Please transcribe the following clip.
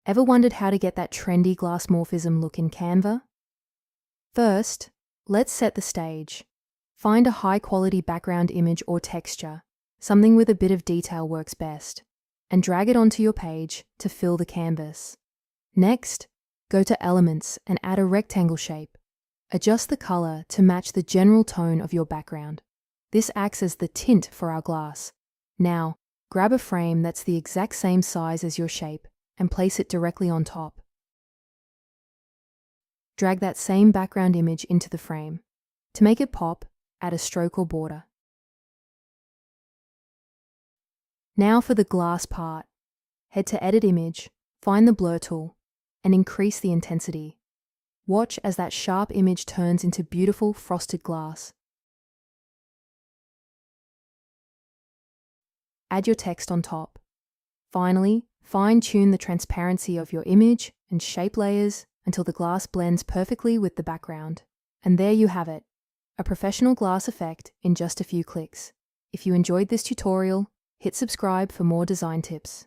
Ever wondered how to get that trendy glass morphism look in Canva? First, let's set the stage. Find a high-quality background image or texture. Something with a bit of detail works best, and drag it onto your page to fill the canvas. Next, go to Elements and add a rectangle shape. Adjust the color to match the general tone of your background. This acts as the tint for our glass. Now, grab a frame that's the exact same size as your shape and place it directly on top. Drag that same background image into the frame. To make it pop, add a stroke or border. Now for the glass part. Head to Edit Image, find the Blur tool, and increase the intensity. Watch as that sharp image turns into beautiful frosted glass. Add your text on top. Finally, fine-tune the transparency of your image and shape layers until the glass blends perfectly with the background. And there you have it, a professional glass effect in just a few clicks. If you enjoyed this tutorial, hit subscribe for more design tips.